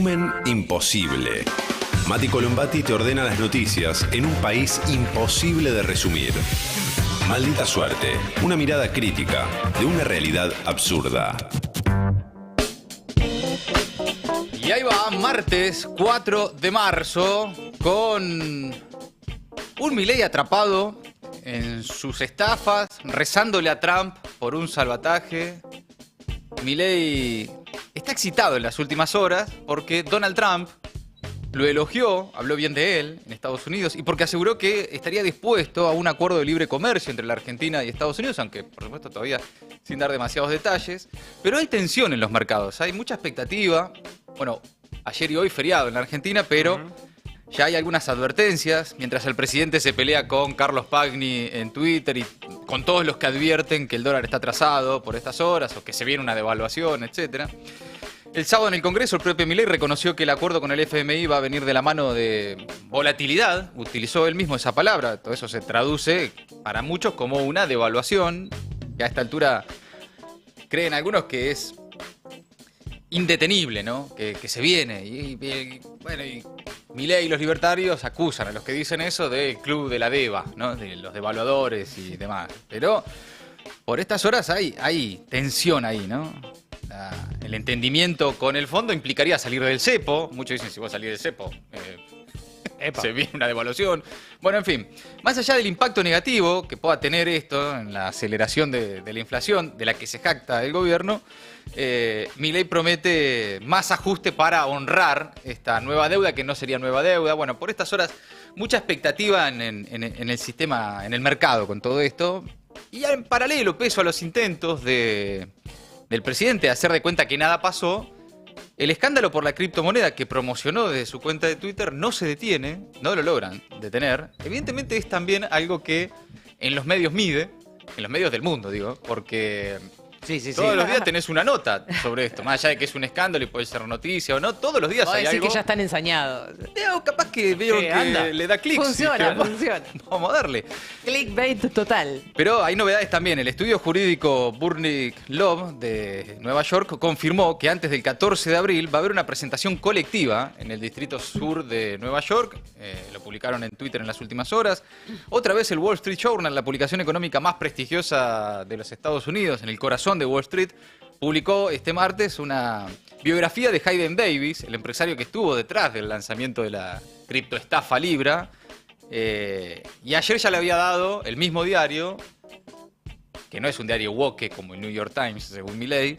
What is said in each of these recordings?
Resumen imposible. Mati Colombati te ordena las noticias en un país imposible de resumir. Maldita suerte, una mirada crítica de una realidad absurda. Y ahí va, martes 4 de marzo, con un Milei atrapado en sus estafas, rezándole a Trump por un salvataje. Milei está excitado en las últimas horas porque Donald Trump lo elogió, habló bien de él en Estados Unidos y porque aseguró que estaría dispuesto a un acuerdo de libre comercio entre la Argentina y Estados Unidos, aunque por supuesto todavía sin dar demasiados detalles. Pero hay tensión en los mercados, hay mucha expectativa. Bueno, ayer y hoy feriado en la Argentina, pero ya hay algunas advertencias, mientras el presidente se pelea con Carlos Pagni en Twitter y con todos los que advierten que el dólar está atrasado por estas horas o que se viene una devaluación, etc. El sábado en el Congreso el propio Milei reconoció que el acuerdo con el FMI va a venir de la mano de volatilidad, utilizó él mismo esa palabra, todo eso se traduce para muchos como una devaluación, que a esta altura creen algunos que es indetenible, ¿no? Que se viene. Y Milei y los libertarios acusan a los que dicen eso del club de la deva, ¿no? De los devaluadores y demás. Pero por estas horas hay tensión ahí, ¿no? El entendimiento con el fondo implicaría salir del cepo. Muchos dicen, si vos salís del cepo, se viene una devaluación. Bueno, en fin, más allá del impacto negativo que pueda tener esto en la aceleración de la inflación, de la que se jacta el gobierno, Milei promete más ajuste para honrar esta nueva deuda, que no sería nueva deuda. Bueno, por estas horas, mucha expectativa en el sistema, en el mercado con todo esto. Y en paralelo, peso a los intentos del presidente de hacer de cuenta que nada pasó, el escándalo por la criptomoneda que promocionó desde su cuenta de Twitter no se detiene, no lo logran detener. Evidentemente es también algo que en los medios mide, en los medios del mundo digo, porque todos los días tenés una nota sobre esto, más allá de que es un escándalo y puede ser noticia o no, todos los días hay algo. Que ya están ensañados. Capaz que veo que anda. Le da clics. Funciona. Vamos a darle. Clickbait total. Pero hay novedades también. El estudio jurídico Burnick Love de Nueva York confirmó que antes del 14 de abril va a haber una presentación colectiva en el distrito sur de Nueva York. Lo publicaron en Twitter en las últimas horas. Otra vez el Wall Street Journal, la publicación económica más prestigiosa de los Estados Unidos, en el corazón de Wall Street, publicó este martes una biografía de Hayden Davis, el empresario que estuvo detrás del lanzamiento de la criptoestafa Libra. Y ayer ya le había dado el mismo diario, que no es un diario woke como el New York Times, según Milei,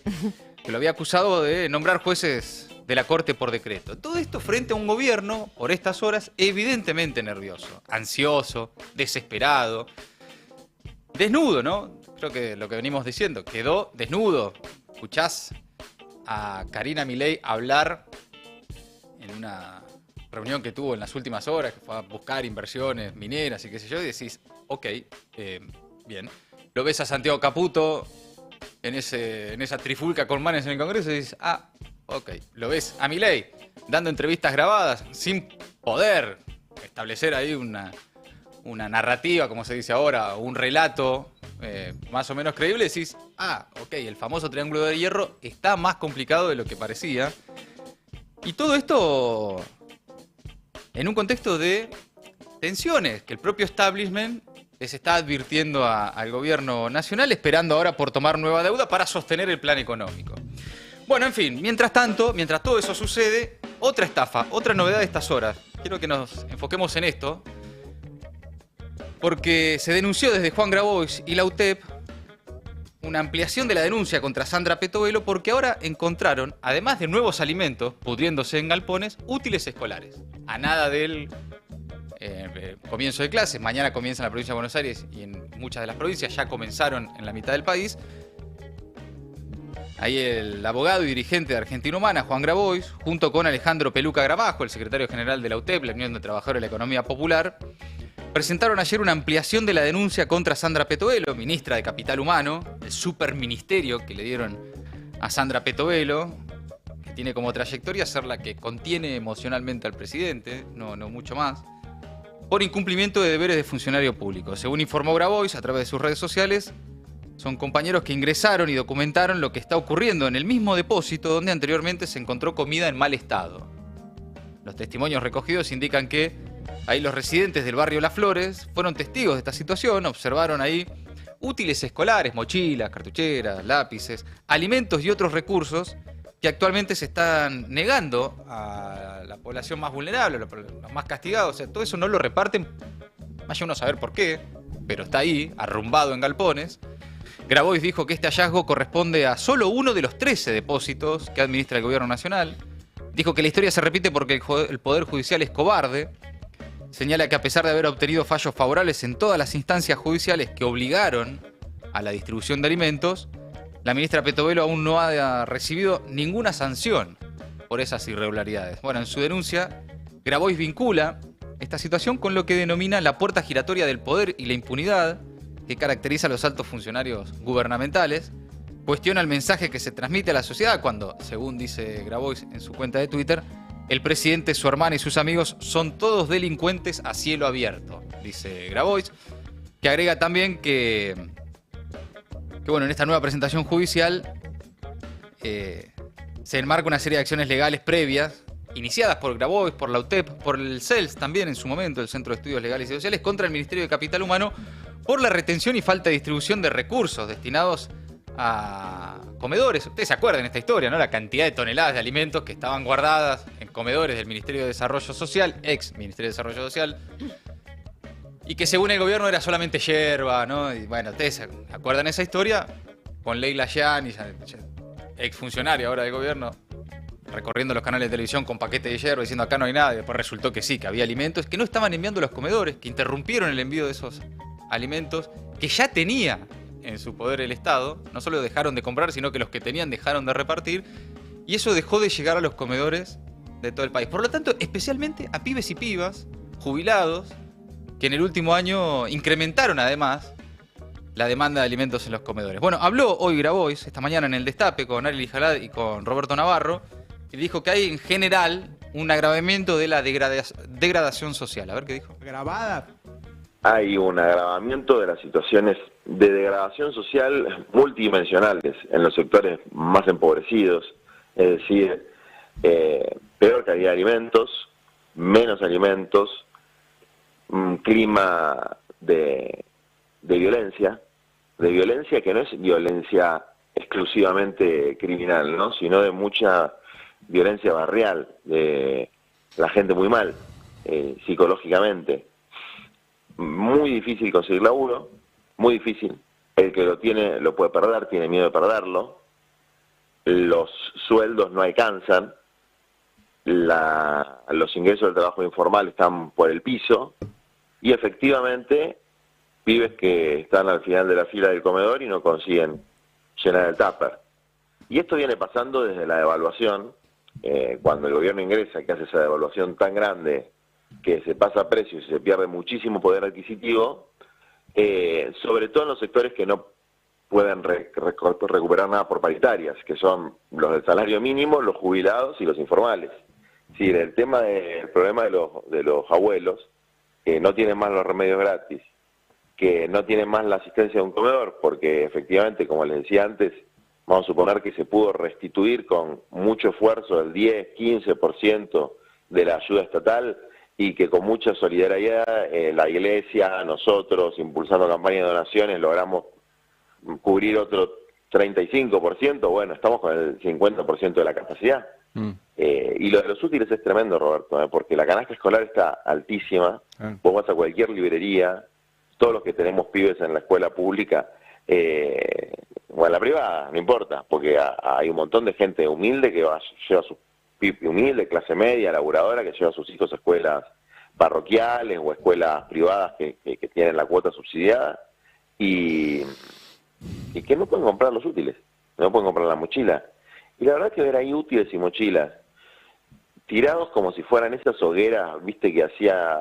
que lo había acusado de nombrar jueces de la corte por decreto. Todo esto frente a un gobierno, por estas horas, evidentemente nervioso, ansioso, desesperado, desnudo, ¿no? Creo que lo que venimos diciendo, quedó desnudo. Escuchás a Karina Milei hablar en una reunión que tuvo en las últimas horas, que fue a buscar inversiones mineras y qué sé yo, y decís, ok, bien. Lo ves a Santiago Caputo en esa trifulca con manes en el Congreso y dices, ok. Lo ves a Milei dando entrevistas grabadas sin poder establecer ahí una narrativa, como se dice ahora, un relato más o menos creíble, decís, ok, el famoso triángulo de hierro está más complicado de lo que parecía. Y todo esto en un contexto de tensiones, que el propio establishment les está advirtiendo al gobierno nacional, esperando ahora por tomar nueva deuda para sostener el plan económico. Bueno, en fin, mientras tanto, mientras todo eso sucede, otra estafa, otra novedad de estas horas. Quiero que nos enfoquemos en esto, porque se denunció desde Juan Grabois y la UTEP una ampliación de la denuncia contra Sandra Petovelo, porque ahora encontraron, además de nuevos alimentos pudriéndose en galpones, útiles escolares. A nada del comienzo de clases, mañana comienza en la provincia de Buenos Aires y en muchas de las provincias ya comenzaron en la mitad del país. Ahí el abogado y dirigente de Argentina Humana, Juan Grabois, junto con Alejandro Peluca Gramajo, el secretario general de la UTEP, la Unión de Trabajadores de la Economía Popular, presentaron ayer una ampliación de la denuncia contra Sandra Petovelo, ministra de Capital Humano, el superministerio que le dieron a Sandra Petovelo, que tiene como trayectoria ser la que contiene emocionalmente al presidente, no mucho más, por incumplimiento de deberes de funcionario público. Según informó Grabois a través de sus redes sociales, son compañeros que ingresaron y documentaron lo que está ocurriendo en el mismo depósito donde anteriormente se encontró comida en mal estado. Los testimonios recogidos indican que ahí los residentes del barrio Las Flores fueron testigos de esta situación, observaron ahí útiles escolares, mochilas, cartucheras, lápices, alimentos y otros recursos que actualmente se están negando a la población más vulnerable, los más castigados. O sea, todo eso no lo reparten, vaya uno a saber por qué, pero está ahí, arrumbado en galpones. Grabois dijo que este hallazgo corresponde a solo uno de los 13 depósitos que administra el gobierno nacional. Dijo que la historia se repite porque el Poder Judicial es cobarde. Señala que a pesar de haber obtenido fallos favorables en todas las instancias judiciales que obligaron a la distribución de alimentos, la ministra Petovelo aún no ha recibido ninguna sanción por esas irregularidades. Bueno, en su denuncia, Grabois vincula esta situación con lo que denomina la puerta giratoria del poder y la impunidad que caracteriza a los altos funcionarios gubernamentales. Cuestiona el mensaje que se transmite a la sociedad cuando, según dice Grabois en su cuenta de Twitter, el presidente, su hermana y sus amigos son todos delincuentes a cielo abierto, dice Grabois, que agrega también que bueno, en esta nueva presentación judicial se enmarca una serie de acciones legales previas, iniciadas por Grabois, por la UTEP, por el CELS también en su momento, el Centro de Estudios Legales y Sociales, contra el Ministerio de Capital Humano por la retención y falta de distribución de recursos destinados a comedores. Ustedes se acuerdan de esta historia, ¿no? La cantidad de toneladas de alimentos que estaban guardadas en comedores del Ministerio de Desarrollo Social, ex Ministerio de Desarrollo Social, y que según el gobierno era solamente yerba, ¿no? Y bueno, ustedes se acuerdan esa historia con Leila Yanis, ex funcionaria ahora del gobierno, recorriendo los canales de televisión con paquete de yerba diciendo acá no hay nada, y después resultó que sí, que había alimentos que no estaban enviando a los comedores, que interrumpieron el envío de esos alimentos que ya tenía en su poder el Estado. No solo dejaron de comprar, sino que los que tenían dejaron de repartir, y eso dejó de llegar a los comedores de todo el país. Por lo tanto, especialmente a pibes y pibas jubilados que en el último año incrementaron además la demanda de alimentos en los comedores. Bueno, habló hoy Grabois, esta mañana en el Destape, con Ari Lijalad y con Roberto Navarro, y dijo que hay en general un agravamiento de la degradación social. A ver qué dijo. Grabada. Hay un agravamiento de las situaciones de degradación social multidimensionales en los sectores más empobrecidos, es decir, peor calidad de alimentos, menos alimentos, un clima de violencia que no es violencia exclusivamente criminal, ¿no? Sino de mucha violencia barrial, de la gente muy mal, psicológicamente. Muy difícil conseguir laburo, muy difícil. El que lo tiene lo puede perder, tiene miedo de perderlo. Los sueldos no alcanzan. Los ingresos del trabajo informal están por el piso. Y efectivamente, pibes que están al final de la fila del comedor y no consiguen llenar el tupper. Y esto viene pasando desde la devaluación, cuando el gobierno ingresa, que hace esa devaluación tan grande, que se pasa a precios y se pierde muchísimo poder adquisitivo, sobre todo en los sectores que no pueden recuperar nada por paritarias, que son los del salario mínimo, los jubilados y los informales. Sí, el problema de los abuelos, que no tienen más los remedios gratis, que no tienen más la asistencia de un comedor, porque efectivamente, como les decía antes, vamos a suponer que se pudo restituir con mucho esfuerzo el 10-15% de la ayuda estatal, y que con mucha solidaridad la Iglesia, nosotros, impulsando campañas de donaciones, logramos cubrir otro 35%, bueno, estamos con el 50% de la capacidad. Y lo de los útiles es tremendo, Roberto, porque la canasta escolar está altísima. Vos vas a cualquier librería, todos los que tenemos pibes en la escuela pública, o en la privada, no importa, porque hay un montón de gente humilde que lleva sus humilde, clase media, laburadora, que lleva a sus hijos a escuelas parroquiales o escuelas privadas que tienen la cuota subsidiada y que no pueden comprar los útiles, no pueden comprar la mochila. Y la verdad que ver ahí útiles y mochilas tirados como si fueran esas hogueras, viste, que hacía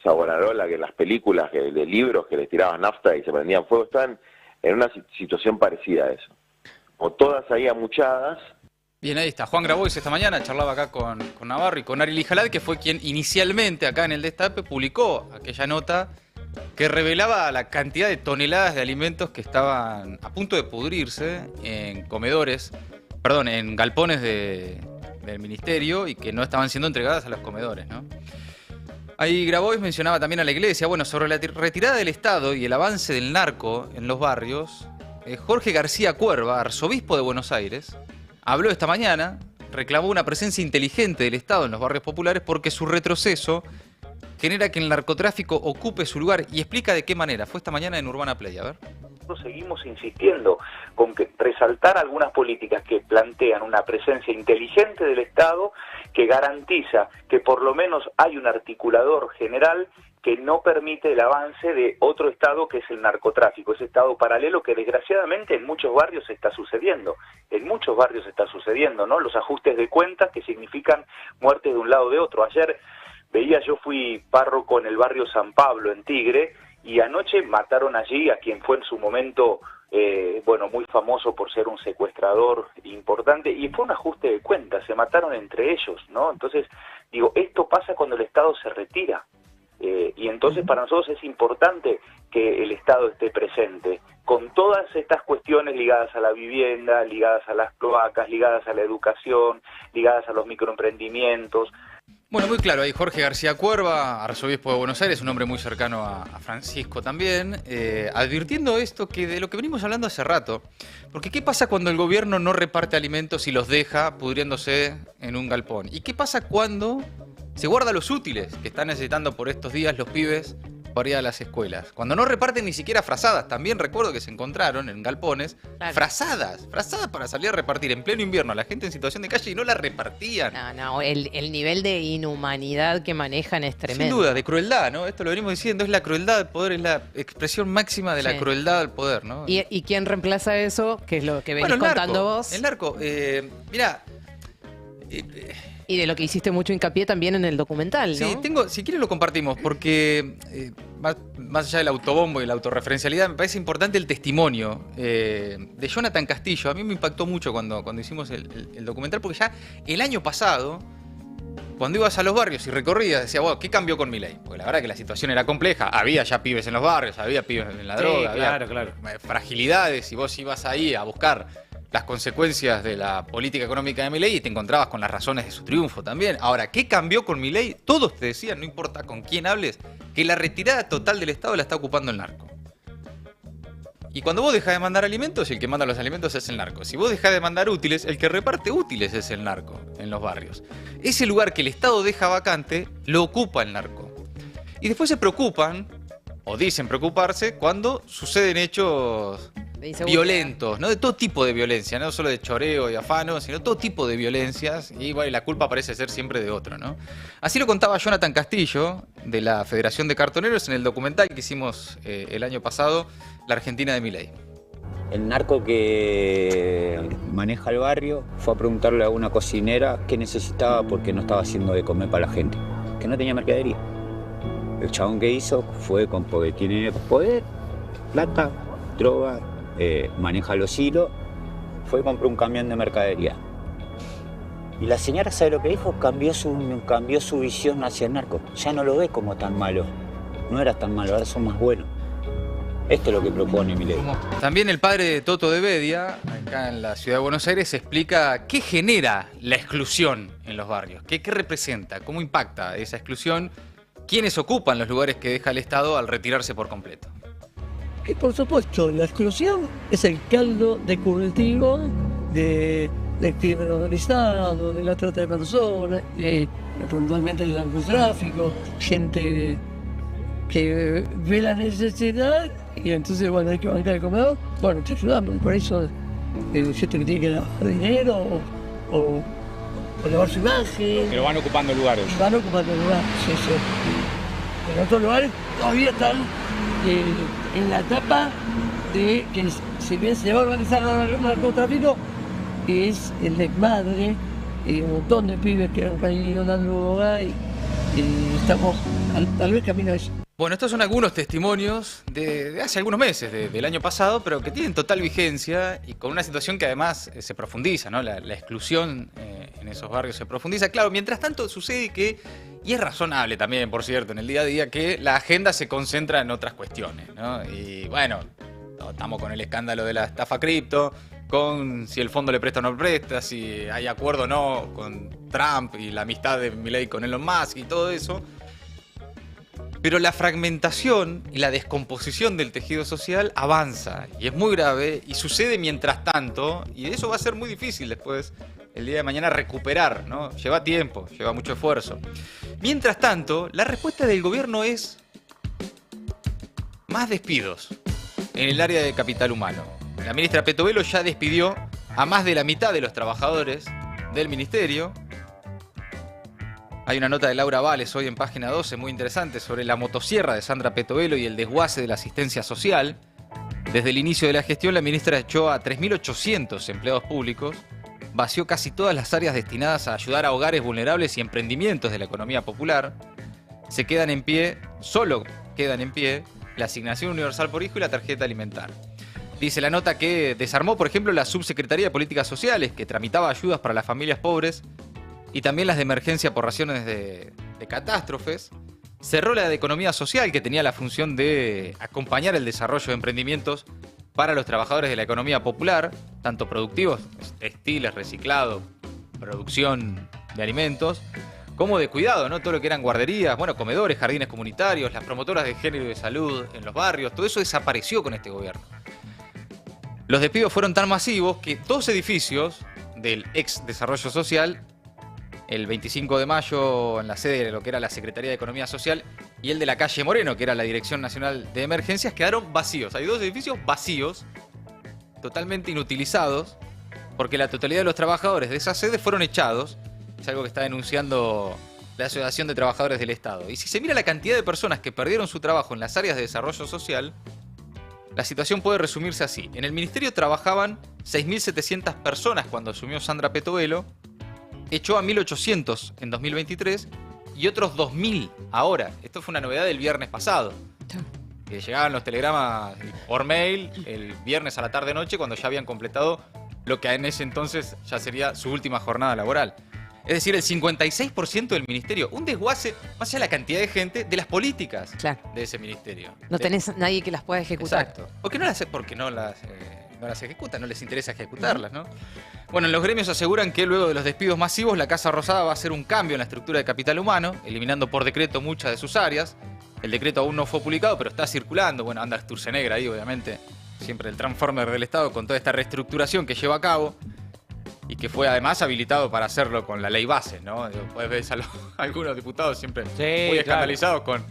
Savonarola, que en las películas de libros que les tiraban nafta y se prendían fuego, están en una situación parecida a eso. O todas ahí amuchadas. Bien, ahí está. Juan Grabois esta mañana charlaba acá con Navarro y con Ari Lijalad, que fue quien inicialmente acá en el Destape publicó aquella nota que revelaba la cantidad de toneladas de alimentos que estaban a punto de pudrirse en comedores, perdón, en galpones de del ministerio y que no estaban siendo entregadas a los comedores, ¿no? Ahí Grabois mencionaba también a la iglesia. Bueno, sobre la retirada del Estado y el avance del narco en los barrios, Jorge García Cuerva, arzobispo de Buenos Aires, habló esta mañana, reclamó una presencia inteligente del Estado en los barrios populares porque su retroceso genera que el narcotráfico ocupe su lugar, y explica de qué manera. Fue esta mañana en Urbana Play, a ver. Seguimos insistiendo con que resaltar algunas políticas que plantean una presencia inteligente del Estado que garantiza que por lo menos hay un articulador general que no permite el avance de otro Estado que es el narcotráfico, ese Estado paralelo que desgraciadamente en muchos barrios está sucediendo. En muchos barrios está sucediendo, ¿no? Los ajustes de cuentas que significan muertes de un lado o de otro. Ayer yo fui párroco en el barrio San Pablo, en Tigre, y anoche mataron allí a quien fue en su momento, muy famoso por ser un secuestrador importante, y fue un ajuste de cuentas, se mataron entre ellos, ¿no? Entonces, digo, esto pasa cuando el Estado se retira, y entonces para nosotros es importante que el Estado esté presente, con todas estas cuestiones ligadas a la vivienda, ligadas a las cloacas, ligadas a la educación, ligadas a los microemprendimientos. Bueno, muy claro, ahí Jorge García Cuerva, arzobispo de Buenos Aires, un hombre muy cercano a Francisco también, advirtiendo esto que de lo que venimos hablando hace rato. Porque ¿qué pasa cuando el gobierno no reparte alimentos y los deja pudriéndose en un galpón? ¿Y qué pasa cuando se guarda los útiles que están necesitando por estos días los pibes para ir a las escuelas? Cuando no reparten ni siquiera frazadas. También recuerdo que se encontraron en galpones frazadas para salir a repartir en pleno invierno a la gente en situación de calle y no la repartían. No, el nivel de inhumanidad que manejan es tremendo. Sin duda, de crueldad, ¿no? Esto lo venimos diciendo, es la crueldad del poder, es la expresión máxima de la crueldad del poder, ¿no? ¿Y quién reemplaza eso? Que es lo que venís contando vos. El narco, mirá... Y de lo que hiciste mucho hincapié también en el documental, ¿no? Sí, si quieres lo compartimos, porque más allá del autobombo y la autorreferencialidad, me parece importante el testimonio de Jonathan Castillo. A mí me impactó mucho cuando hicimos el documental, porque ya el año pasado, cuando ibas a los barrios y recorrías, decía, wow, ¿qué cambió con Milei? Porque la verdad que la situación era compleja, había ya pibes en los barrios, había pibes en la droga, había fragilidades, y vos ibas ahí a buscar las consecuencias de la política económica de Milei y te encontrabas con las razones de su triunfo también. Ahora, ¿qué cambió con Milei? Todos te decían, no importa con quién hables, que la retirada total del Estado la está ocupando el narco. Y cuando vos dejás de mandar alimentos, el que manda los alimentos es el narco. Si vos dejás de mandar útiles, el que reparte útiles es el narco en los barrios. Ese lugar que el Estado deja vacante, lo ocupa el narco. Y después se preocupan, o dicen preocuparse, cuando suceden hechos violentos, ¿no? De todo tipo de violencia, no solo de choreo y afano, sino todo tipo de violencias, y bueno, la culpa parece ser siempre de otro, ¿no? Así lo contaba Jonathan Castillo, de la Federación de Cartoneros, en el documental que hicimos el año pasado, La Argentina de Milei. El narco que maneja el barrio fue a preguntarle a una cocinera qué necesitaba porque no estaba haciendo de comer para la gente, que no tenía mercadería. El chabón que hizo fue porque tiene poder, plata, droga, maneja los hilos, fue y compró un camión de mercadería. Y la señora, ¿sabe lo que dijo? Cambió su visión hacia el narco. Ya no lo ve como tan malo. No era tan malo, ahora son más buenos. Esto es lo que propone Milei. También el padre de Toto de Bedia, acá en la ciudad de Buenos Aires, explica qué genera la exclusión en los barrios, qué representa, cómo impacta esa exclusión, quiénes ocupan los lugares que deja el Estado al retirarse por completo. Y por supuesto, la exclusión es el caldo de cultivo del crimen organizado, de la trata de personas, puntualmente del narcotráfico, gente que ve la necesidad y entonces, bueno, hay que bancar el comedor. Bueno, te ayudamos, por eso gente que tiene que lavar dinero o lavar su imagen. Pero van ocupando lugares. Van ocupando lugares, sí. En otros lugares todavía están en la etapa de que si bien se va a organizar el narcotráfico, es el desmadre, un montón de pibes que han caído dando droga y estamos tal vez camino a eso. Bueno, estos son algunos testimonios de hace algunos meses, del año pasado, pero que tienen total vigencia y con una situación que además se profundiza, ¿no? La exclusión en esos barrios se profundiza. Claro, mientras tanto sucede que, y es razonable también, por cierto, en el día a día, que la agenda se concentra en otras cuestiones, ¿no? Y bueno, estamos con el escándalo de la estafa cripto, con si el fondo le presta o no presta, si hay acuerdo o no con Trump y la amistad de Milei con Elon Musk y todo eso. Pero la fragmentación y la descomposición del tejido social avanza y es muy grave y sucede mientras tanto, y eso va a ser muy difícil después el día de mañana recuperar, ¿no? Lleva tiempo, lleva mucho esfuerzo. Mientras tanto, la respuesta del gobierno es más despidos en el área de capital humano. La ministra Petovelo ya despidió a más de la mitad de los trabajadores del ministerio. Hay una nota de Laura Vales hoy en página 12 muy interesante sobre la motosierra de Sandra Petovelo y el desguace de la asistencia social. Desde el inicio de la gestión, la ministra echó a 3.800 empleados públicos, vació casi todas las áreas destinadas a ayudar a hogares vulnerables y emprendimientos de la economía popular. Solo quedan en pie la asignación universal por hijo y la tarjeta alimentar. Dice la nota que desarmó, por ejemplo, la Subsecretaría de Políticas Sociales, que tramitaba ayudas para las familias pobres, y también las de emergencia por razones de catástrofes. Cerró la de economía social, que tenía la función de acompañar el desarrollo de emprendimientos para los trabajadores de la economía popular, tanto productivos, textiles, reciclado, producción de alimentos, como de cuidado, ¿no? Todo lo que eran guarderías, bueno, comedores, jardines comunitarios, las promotoras de género y de salud en los barrios, todo eso desapareció con este gobierno. Los despidos fueron tan masivos que 2 edificios del ex Desarrollo Social, el 25 de mayo en la sede de lo que era la Secretaría de Economía Social y el de la calle Moreno, que era la Dirección Nacional de Emergencias, quedaron vacíos. Hay 2 edificios vacíos, totalmente inutilizados, porque la totalidad de los trabajadores de esa sede fueron echados. Es algo que está denunciando la Asociación de Trabajadores del Estado. Y si se mira la cantidad de personas que perdieron su trabajo en las áreas de desarrollo social, la situación puede resumirse así. En el ministerio trabajaban 6.700 personas cuando asumió Sandra Petovelo, echó a 1.800 en 2023 y otros 2.000 ahora. Esto fue una novedad del viernes pasado. Que llegaban los telegramas por mail el viernes a la tarde-noche cuando ya habían completado lo que en ese entonces ya sería su última jornada laboral. Es decir, el 56% del ministerio. Un desguace, más allá de la cantidad de gente, de las políticas de ese ministerio. No tenés nadie que las pueda ejecutar. Exacto. Porque no las ejecutan, no les interesa ejecutarlas, ¿no? Bueno, en los gremios aseguran que luego de los despidos masivos, la Casa Rosada va a hacer un cambio en la estructura de capital humano, eliminando por decreto muchas de sus áreas. El decreto aún no fue publicado, pero está circulando. Bueno, anda Sturzenegger ahí, obviamente, siempre el transformer del Estado, con toda esta reestructuración que lleva a cabo y que fue además habilitado para hacerlo con la ley base, ¿no? Después ves a algunos diputados siempre muy escandalizados con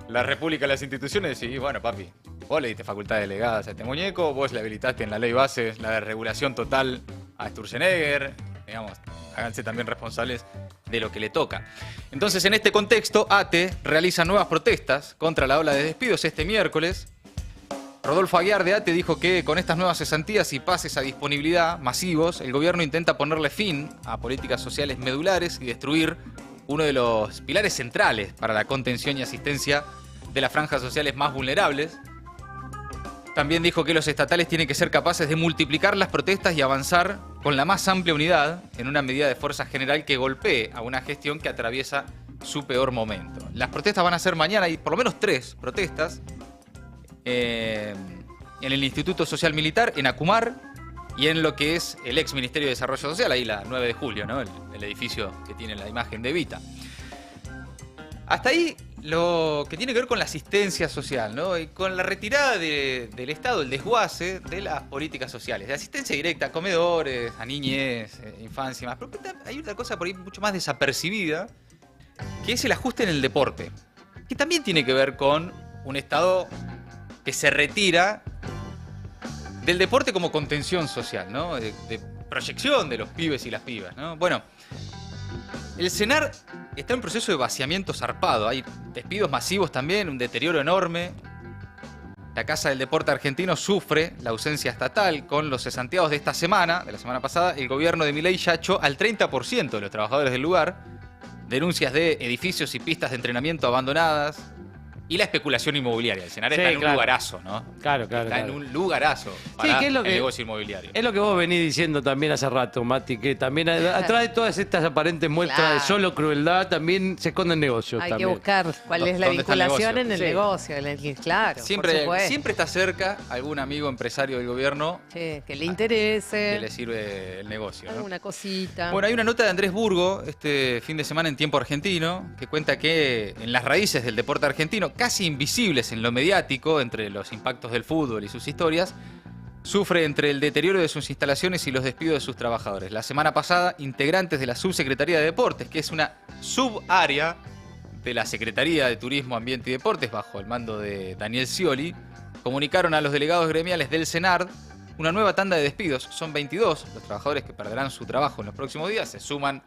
la República y las instituciones y bueno, papi, vos le diste facultades delegadas a este muñeco, vos le habilitaste en la ley base la de regulación total a Sturzenegger, digamos, háganse también responsables de lo que le toca. Entonces, en este contexto, ATE realiza nuevas protestas contra la ola de despidos este miércoles. Rodolfo Aguiar de ATE dijo que con estas nuevas cesantías y pases a disponibilidad masivos, el gobierno intenta ponerle fin a políticas sociales medulares y destruir uno de los pilares centrales para la contención y asistencia de las franjas sociales más vulnerables. También dijo que los estatales tienen que ser capaces de multiplicar las protestas y avanzar con la más amplia unidad en una medida de fuerza general que golpee a una gestión que atraviesa su peor momento. Las protestas van a ser mañana, hay por lo menos 3 protestas en el Instituto Social Militar, en Acumar y en lo que es el ex Ministerio de Desarrollo Social, ahí la 9 de julio, ¿no? El edificio que tiene la imagen de Evita. Hasta ahí lo que tiene que ver con la asistencia social, ¿no? Y con la retirada del Estado, el desguace de las políticas sociales, de asistencia directa a comedores, a niñez, infancia y más. Pero hay otra cosa por ahí mucho más desapercibida, que es el ajuste en el deporte, que también tiene que ver con un Estado que se retira del deporte como contención social, ¿no? De proyección de los pibes y las pibas, ¿no? Bueno, el CENAR está en un proceso de vaciamiento zarpado. Hay despidos masivos también, un deterioro enorme. La Casa del Deporte Argentino sufre la ausencia estatal. Con los cesanteados de esta semana, de la semana pasada, el gobierno de Milei ya echó al 30% de los trabajadores del lugar. Denuncias de edificios y pistas de entrenamiento abandonadas Y la especulación inmobiliaria. El Senar Sí, está en un claro. lugarazo, ¿no? Claro. Está en un lugarazo para ¿qué es lo el negocio inmobiliario. Es lo que vos venís diciendo también hace rato, Mati, que también atrás de todas estas aparentes muestras Claro. de solo crueldad también se esconden negocios. Hay también. que buscar cuál es la ¿Dónde está el vinculación negocio? en el Sí. negocio. Claro, por Siempre supuesto. está cerca algún amigo empresario del gobierno Sí, que le que interese. le sirve el negocio, ¿no? Alguna cosita. Bueno, hay una nota de Andrés Burgo este fin de semana en Tiempo Argentino que cuenta que en las raíces del deporte argentino, casi invisibles en lo mediático, entre los impactos del fútbol y sus historias, sufre entre el deterioro de sus instalaciones y los despidos de sus trabajadores. La semana pasada, integrantes de la Subsecretaría de Deportes, que es una subárea de la Secretaría de Turismo, Ambiente y Deportes, bajo el mando de Daniel Scioli, comunicaron a los delegados gremiales del CENARD una nueva tanda de despidos. Son 22 los trabajadores que perderán su trabajo en los próximos días. Se suman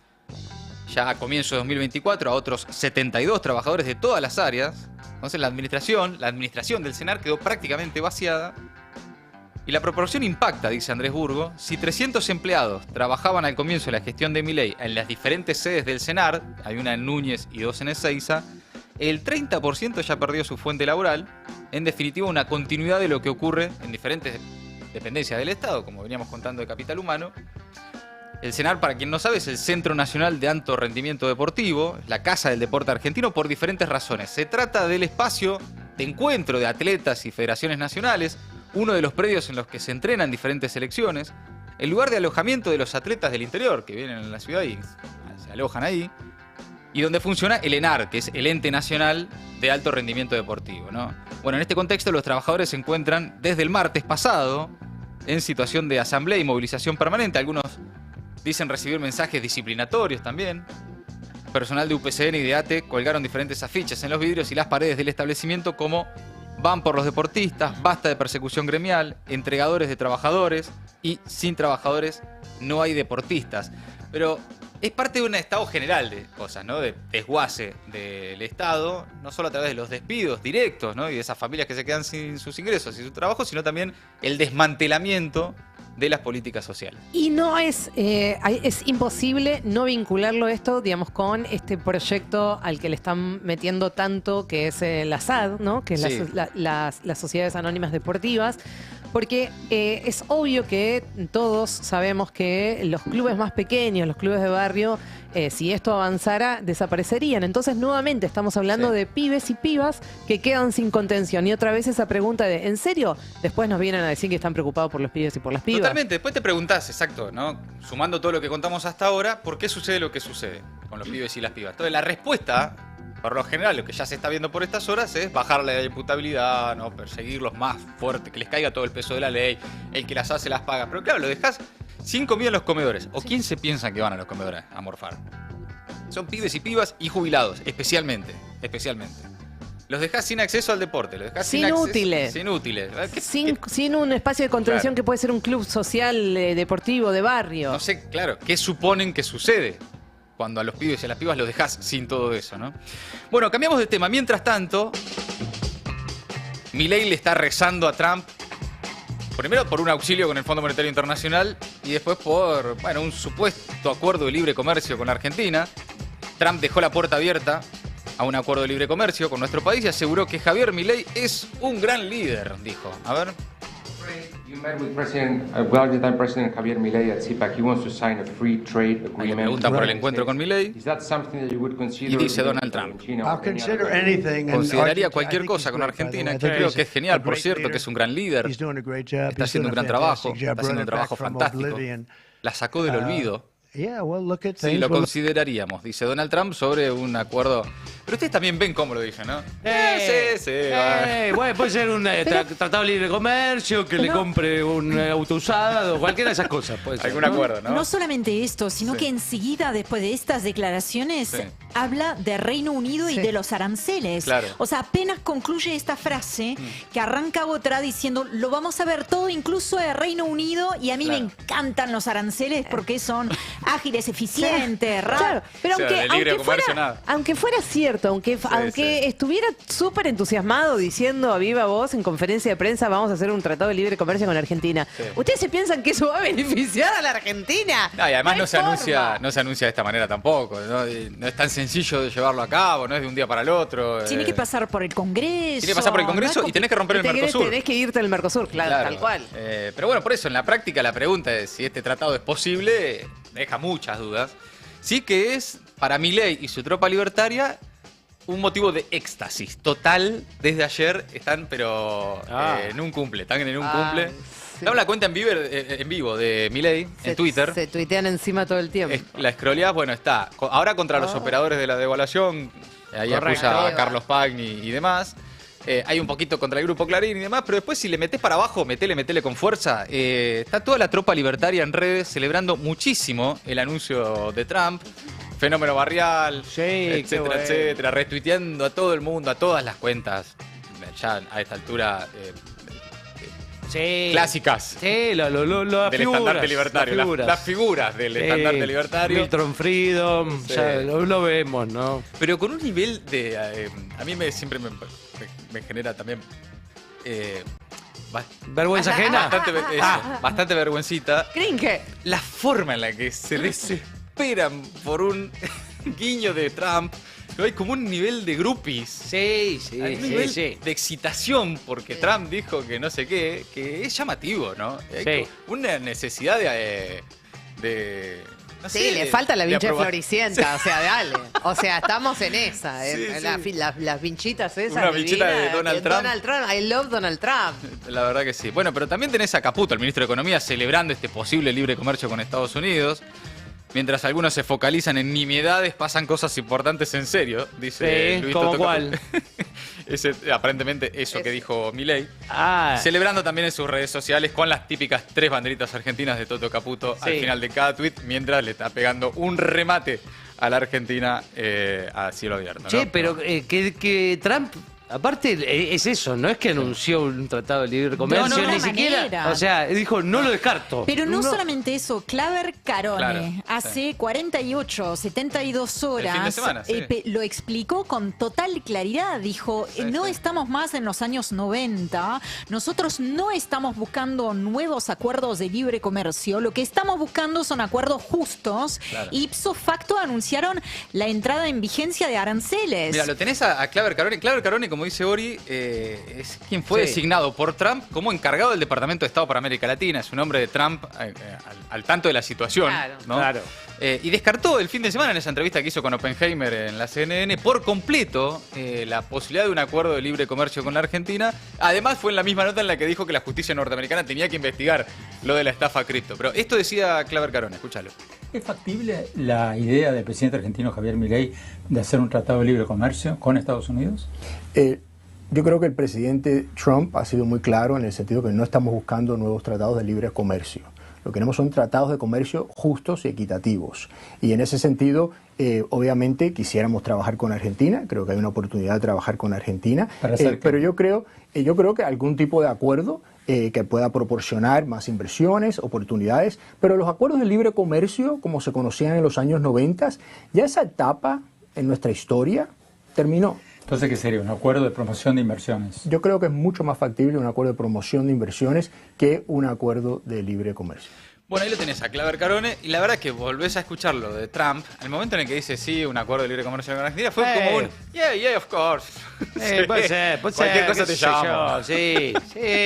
ya a comienzo de 2024 a otros 72 trabajadores de todas las áreas. Entonces la administración del CENAR quedó prácticamente vaciada. Y la proporción impacta, dice Andrés Burgo. Si 300 empleados trabajaban al comienzo de la gestión de Milei en las diferentes sedes del CENAR, hay una en Núñez y dos en Ezeiza, el 30% ya perdió su fuente laboral. En definitiva, una continuidad de lo que ocurre en diferentes dependencias del Estado, como veníamos contando de Capital Humano. El CENAR, para quien no sabe, es el Centro Nacional de Alto Rendimiento Deportivo, la casa del deporte argentino, por diferentes razones. Se trata del espacio de encuentro de atletas y federaciones nacionales, uno de los predios en los que se entrenan diferentes selecciones, el lugar de alojamiento de los atletas del interior que vienen a la ciudad y se alojan ahí, y donde funciona el ENAR, que es el Ente Nacional de Alto Rendimiento Deportivo, ¿no? Bueno, en este contexto los trabajadores se encuentran desde el martes pasado en situación de asamblea y movilización permanente. Algunos dicen recibir mensajes disciplinatorios también. Personal de UPCN y de ATE colgaron diferentes afiches en los vidrios y las paredes del establecimiento como "Van por los deportistas", "Basta de persecución gremial", "Entregadores de trabajadores" y "Sin trabajadores no hay deportistas". Pero es parte de un estado general de cosas, ¿no? De desguace del Estado, no solo a través de los despidos directos, ¿no? Y de esas familias que se quedan sin sus ingresos y su trabajo, sino también el desmantelamiento de las políticas sociales. Y no es imposible no vincularlo esto, digamos, con este proyecto al que le están metiendo tanto, que es la SAD, ¿no? Que es Sí. las Sociedades Anónimas Deportivas. Porque es obvio que todos sabemos que los clubes más pequeños, los clubes de barrio, si esto avanzara, desaparecerían. Entonces, nuevamente, estamos hablando Sí. de pibes y pibas que quedan sin contención. Y otra vez esa pregunta de, ¿en serio? Después nos vienen a decir que están preocupados por los pibes y por las pibas. Totalmente. Después te preguntás, exacto, ¿no? Sumando todo lo que contamos hasta ahora, ¿por qué sucede lo que sucede con los pibes y las pibas? Entonces, la respuesta, por lo general, lo que ya se está viendo por estas horas es bajarle la imputabilidad, ¿no? Perseguirlos más fuerte, que les caiga todo el peso de la ley, el que las hace las paga. Pero claro, lo dejás sin comida en los comedores. ¿O quién se piensa que van a los comedores a morfar? Son pibes y pibas y jubilados, especialmente. Los dejás sin acceso al deporte, los dejás Sin útiles. Sin útiles. ¿Qué- Sin un espacio de contención Claro. que puede ser un club social, deportivo, de barrio. No sé, claro, ¿qué suponen que sucede cuando a los pibes y a las pibas los dejás sin todo eso, ¿no? Bueno, cambiamos de tema. Mientras tanto, Milei le está rezando a Trump, primero por un auxilio con el Fondo Monetario Internacional y después por, bueno, un supuesto acuerdo de libre comercio con la Argentina. Trump dejó la puerta abierta a un acuerdo de libre comercio con nuestro país y aseguró que Javier Milei es un gran líder, dijo. A ver. You met with Argentine President Javier Milei at CPAC. He wants to sign a free trade Ahí le agreement. preguntan por el encuentro con Milei Is that something that you would consider? y dice Donald Trump. I'll consider anything. And Consideraría Argentina- cualquier I think cosa he's con great, by the Argentina, way. I que think creo he's que es a genial, por great cierto, leader. que es un gran líder. He's doing a great job. Está He's haciendo un doing a gran trabajo, fantastic job está haciendo un running trabajo back from fantástico. oblivion. La sacó del olvido. Yeah, well, look at Sí, things. lo Well, consideraríamos, dice Donald Trump, sobre un acuerdo. Pero ustedes también ven cómo lo dije, ¿no? Sí, Bueno, puede ser un tratado libre de comercio, que le compre un auto usado, cualquiera de esas cosas. Puede ser. Algún acuerdo, ¿no? No solamente esto, sino Sí. que enseguida, después de estas declaraciones, Sí. habla de Reino Unido y Sí. de los aranceles. Claro. O sea, apenas concluye esta frase, que arranca otra diciendo, lo vamos a ver todo, incluso de Reino Unido, y a mí Claro. me encantan los aranceles porque son ágiles, eficientes, Claro, rápidos. pero O sea, aunque, de libre aunque comercio, fuera, nada. aunque fuera cierto cierto, aunque estuviera súper entusiasmado diciendo a viva voz en conferencia de prensa vamos a hacer un tratado de libre comercio con Argentina. Sí. ¿Ustedes se piensan que eso va a beneficiar a la Argentina? No, y además no se forma. anuncia de esta manera tampoco. No es tan sencillo de llevarlo a cabo, no es de un día para el otro. Tiene que pasar por el Congreso. Tiene que pasar por el Congreso no es y tenés que romper el Mercosur. Tenés que irte al Mercosur, claro. Tal cual. Pero bueno, por eso, en la práctica la pregunta es si este tratado es posible, deja muchas dudas. Sí que es, para Milei y su tropa libertaria, un motivo de éxtasis total. Desde ayer están, pero en un cumple. Están en un cumple. Sí. Estaba la cuenta en vivo de Milei en Twitter. Se tuitean encima todo el tiempo. La scrolleás, bueno, está ahora contra los operadores de la devaluación. Ahí acusa a Carlos Pagni y demás. Hay un poquito contra el Grupo Clarín y demás, pero después si le metés para abajo, metele con fuerza. Está toda la tropa libertaria en redes celebrando muchísimo el anuncio de Trump. Fenómeno barrial, etcétera, etcétera. Retuiteando a todo el mundo, a todas las cuentas. Ya a esta altura... clásicas. Sí, las del estandarte libertario. Las figuras del estandarte libertario. Milton Freedom, Sí. ya lo vemos, ¿no? Pero con un nivel de... a mí siempre me genera también... ¿Vergüenza ajena? Bastante vergüencita. Cringe. La forma en la que se desesperan por un guiño de Trump. Hay como un nivel de groupies. Hay un nivel de excitación porque Trump dijo que no sé qué, que es llamativo, ¿no? Hay una necesidad no sé, le falta la vincha de aprobar. Floricienta, o sea, dale. O sea, estamos en esa. Sí, Las vinchitas esas. Una vinchita de divinas, Donald Trump. I love Donald Trump. La verdad que sí. Bueno, pero también tenés a Caputo, el ministro de Economía, celebrando este posible libre comercio con Estados Unidos. Mientras algunos se focalizan en nimiedades, pasan cosas importantes en serio, dice Luis ¿cómo Toto cuál? Aparentemente eso que dijo Milei. Celebrando también en sus redes sociales con las típicas 3 banderitas argentinas de Toto Caputo al final de cada tuit, mientras le está pegando un remate a la Argentina a cielo abierto, ¿no? Che, pero que Trump... Aparte, es eso, no es que anunció un tratado de libre comercio, ni siquiera. O sea, dijo, no lo descarto. Pero no solamente eso, Claver Carone hace 48, 72 horas el fin de semana, lo explicó con total claridad. Dijo, no estamos más en los años 90, nosotros no estamos buscando nuevos acuerdos de libre comercio, lo que estamos buscando son acuerdos justos. Ipso facto anunciaron la entrada en vigencia de aranceles. Mira, lo tenés a Claver Carone. Claver Carone, como dice Ori, es quien fue designado por Trump como encargado del Departamento de Estado para América Latina. Es un hombre de Trump al tanto de la situación. ¿No? Y descartó el fin de semana en esa entrevista que hizo con Oppenheimer en la CNN por completo la posibilidad de un acuerdo de libre comercio con la Argentina. Además fue en la misma nota en la que dijo que la justicia norteamericana tenía que investigar lo de la estafa cripto. Pero esto decía Claver Carone, escúchalo. ¿Es factible la idea del presidente argentino Javier Milei de hacer un tratado de libre comercio con Estados Unidos? Yo creo que el presidente Trump ha sido muy claro en el sentido que no estamos buscando nuevos tratados de libre comercio. Lo que queremos son tratados de comercio justos y equitativos. Y en ese sentido, obviamente quisiéramos trabajar con Argentina. Creo que hay una oportunidad de trabajar con Argentina. Pero yo creo que algún tipo de acuerdo que pueda proporcionar más inversiones, oportunidades. Pero los acuerdos de libre comercio, como se conocían en los años 90, ya esa etapa en nuestra historia terminó. Entonces, ¿qué sería? ¿Un acuerdo de promoción de inversiones? Yo creo que es mucho más factible un acuerdo de promoción de inversiones que un acuerdo de libre comercio. Bueno, ahí lo tenés a Claver Carone, y la verdad que volvés a escucharlo de Trump, al momento en el que dice sí, un acuerdo de libre comercio con Argentina, fue como un yeah, of course. Puede ser, Cualquier cosa te llamo. Sí,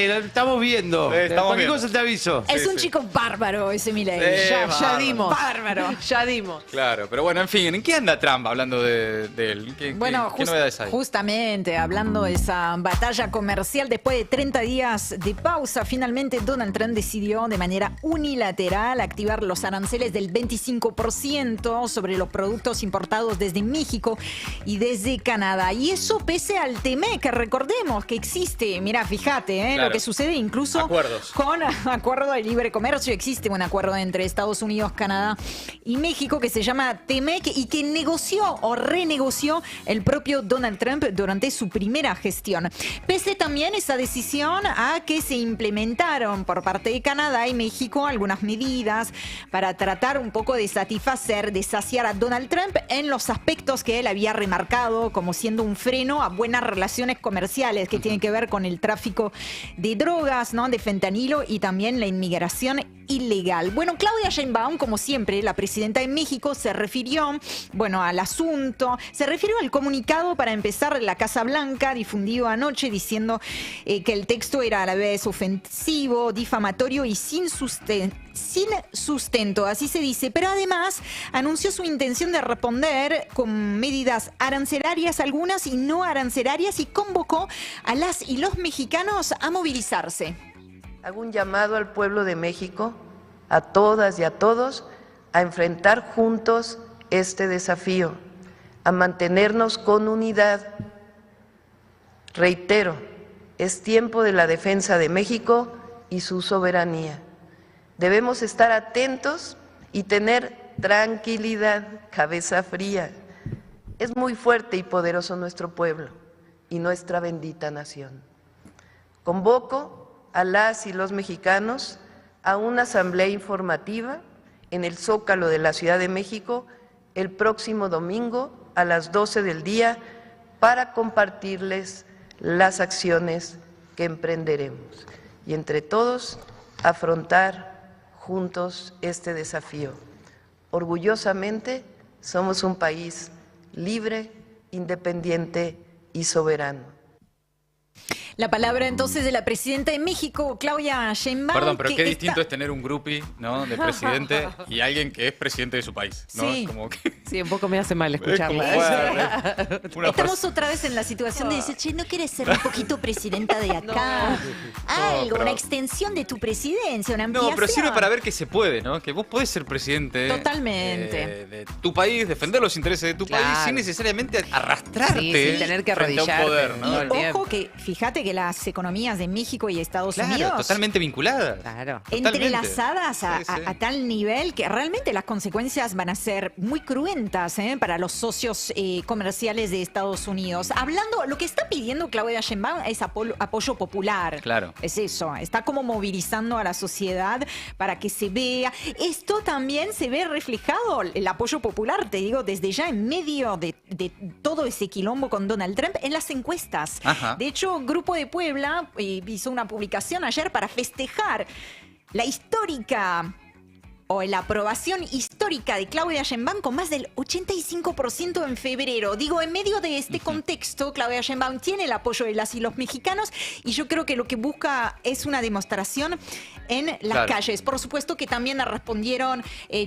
lo estamos viendo. Cualquier cosa te aviso. Es un chico bárbaro ese Milei. Ya dimos. Bárbaro. Ya dimos. Claro, pero bueno, en fin, ¿en qué anda Trump hablando de él? ¿Qué novedades hay? Justamente, hablando de esa batalla comercial, después de 30 días de pausa, finalmente Donald Trump decidió de manera unilateral activar los aranceles del 25% sobre los productos importados desde México y desde Canadá. Y eso pese al TEMEC, que recordemos que existe. Mira, fíjate, lo que sucede incluso con acuerdo de libre comercio. Existe un acuerdo entre Estados Unidos, Canadá y México que se llama TEMEC y que negoció o renegoció el propio Donald Trump durante su primera gestión. Pese también esa decisión a que se implementaron por parte de Canadá y México algunas estas medidas para tratar un poco de saciar a Donald Trump en los aspectos que él había remarcado como siendo un freno a buenas relaciones comerciales que tienen que ver con el tráfico de drogas, ¿no? De fentanilo y también la inmigración ilegal. Bueno, Claudia Sheinbaum, como siempre, la presidenta de México, se refirió, bueno, al asunto, se refirió al comunicado para empezar la Casa Blanca, difundido anoche, diciendo que el texto era a la vez ofensivo, difamatorio y sin sustento, así se dice, pero además anunció su intención de responder con medidas arancelarias algunas y no arancelarias y convocó a las y los mexicanos a movilizarse. Hago un llamado al pueblo de México, a todas y a todos, a enfrentar juntos este desafío, a mantenernos con unidad. Reitero, es tiempo de la defensa de México y su soberanía. Debemos estar atentos y tener tranquilidad, cabeza fría. Es muy fuerte y poderoso nuestro pueblo y nuestra bendita nación. Convoco a las y los mexicanos a una asamblea informativa en el Zócalo de la Ciudad de México el próximo domingo a las 12 del día para compartirles las acciones que emprenderemos y entre todos afrontar juntos este desafío. Orgullosamente somos un país libre, independiente y soberano. La palabra entonces de la presidenta de México, Claudia Sheinbaum. Perdón, pero qué distinto es tener un groupie, ¿no? De presidente y alguien que es presidente de su país, ¿no? Sí, como que... sí, un poco me hace mal escucharla. Estamos otra vez en la situación de decir, che, ¿no quieres ser un poquito presidenta de acá? Algo, pero... una extensión de tu presidencia, una ampliación. No, pero sirve para ver que se puede, ¿no? Que vos podés ser presidente totalmente de tu país, defender los intereses de tu país sin necesariamente arrastrarte sin tener que arrodillarte. Poder, ¿no? Y ojo que, fíjate que las economías de México y Estados Unidos totalmente vinculadas. Claro. Entrelazadas a tal nivel que realmente las consecuencias van a ser muy cruentas para los socios comerciales de Estados Unidos. Hablando, lo que está pidiendo Claudia Sheinbaum es apoyo popular. Claro. Es eso, está como movilizando a la sociedad para que se vea. Esto también se ve reflejado, el apoyo popular, te digo, desde ya en medio de todo ese quilombo con Donald Trump en las encuestas. Ajá. De hecho, Grupo de Puebla hizo una publicación ayer para festejar la histórica o la aprobación histórica de Claudia Sheinbaum con más del 85% en febrero. Digo, en medio de este contexto, Claudia Sheinbaum tiene el apoyo de las y los mexicanos y yo creo que lo que busca es una demostración en las calles. Por supuesto que también respondieron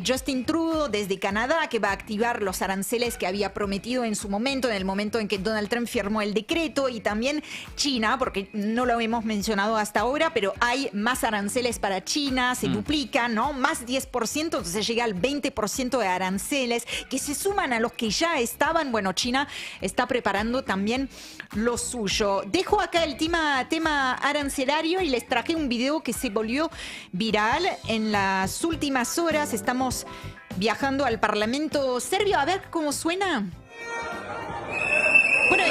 Justin Trudeau desde Canadá, que va a activar los aranceles que había prometido en su momento, en el momento en que Donald Trump firmó el decreto, y también China, porque no lo hemos mencionado hasta ahora, pero hay más aranceles para China, se duplican, ¿no? Más 10%, entonces llega al 20% de aranceles que se suman a los que ya estaban. Bueno, China está preparando también lo suyo. Dejo acá el tema arancelario y les traje un video que se volvió viral en las últimas horas. Estamos viajando al Parlamento serbio. A ver cómo suena. Bueno,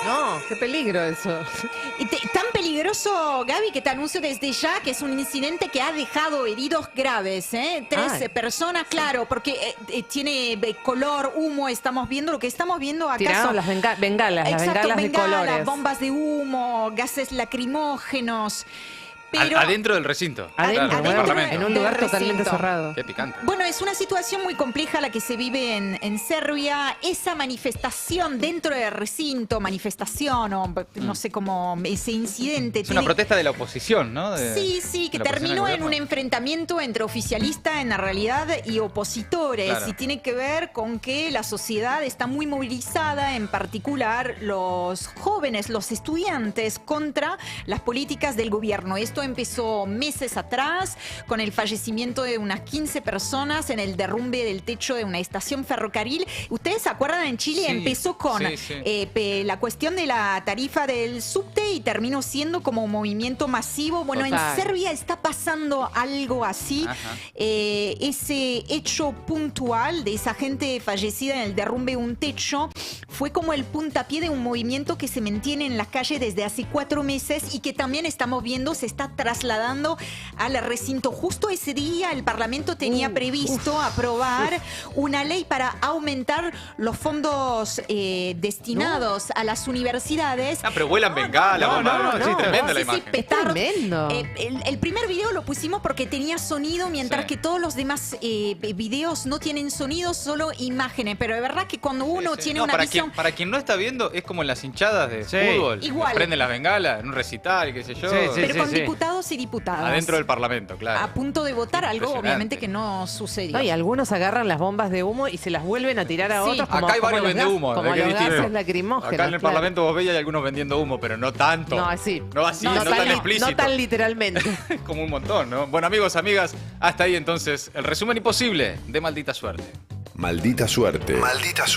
no, qué peligro eso. Tan peligroso, Gaby, que te anuncio desde ya que es un incidente que ha dejado heridos graves, ¿eh? 13 personas, claro, porque tiene color, humo, estamos viendo lo que estamos viendo acá. Tiraron las bengalas, exacto, las bengalas de colores. Bombas de humo, gases lacrimógenos. Pero adentro del recinto. Adentro, en un lugar totalmente recinto. cerrado. Qué picante. Bueno, es una situación muy compleja la que se vive en Serbia. Esa manifestación dentro del recinto, manifestación o no sé cómo, ese incidente. Es una protesta de la oposición, ¿no? Sí, que terminó en un enfrentamiento entre oficialistas en la realidad y opositores. Claro. Y tiene que ver con que la sociedad está muy movilizada, en particular los jóvenes, los estudiantes, contra las políticas del gobierno. Esto empezó meses atrás con el fallecimiento de unas 15 personas en el derrumbe del techo de una estación ferrocarril. ¿Ustedes se acuerdan? En Chile empezó con la cuestión de la tarifa del subte y terminó siendo como un movimiento masivo. Bueno, en Serbia está pasando algo así. Ese hecho puntual de esa gente fallecida en el derrumbe de un techo fue como el puntapié de un movimiento que se mantiene en la calle desde hace 4 meses y que también estamos viendo se está trasladando al recinto. Justo ese día el Parlamento tenía previsto aprobar una ley para aumentar los fondos destinados a las universidades. Pero vuelan bengalas. Sí, tremenda la imagen. Tremendo. El primer video lo pusimos porque tenía sonido, mientras que todos los demás videos no tienen sonido, solo imágenes. Pero de verdad que cuando uno tiene una visión... Para quien no está viendo, es como en las hinchadas de fútbol. Igual. Prenden las bengalas en un recital, qué sé yo. Pero con diputados y diputadas. Adentro del Parlamento, claro. A punto de votar, algo obviamente que no sucedió. No, y algunos agarran las bombas de humo y se las vuelven a tirar a otros. Acá hay varios vendiendo humo. Como los gases lacrimógenos. Acá en el Parlamento vos veis hay algunos vendiendo humo, pero no tanto. No, así. No así, no tan explícito. No tan literalmente. Como un montón, ¿no? Bueno, amigos, amigas, hasta ahí entonces el resumen imposible de Maldita Suerte. Maldita Suerte. Maldita Suerte.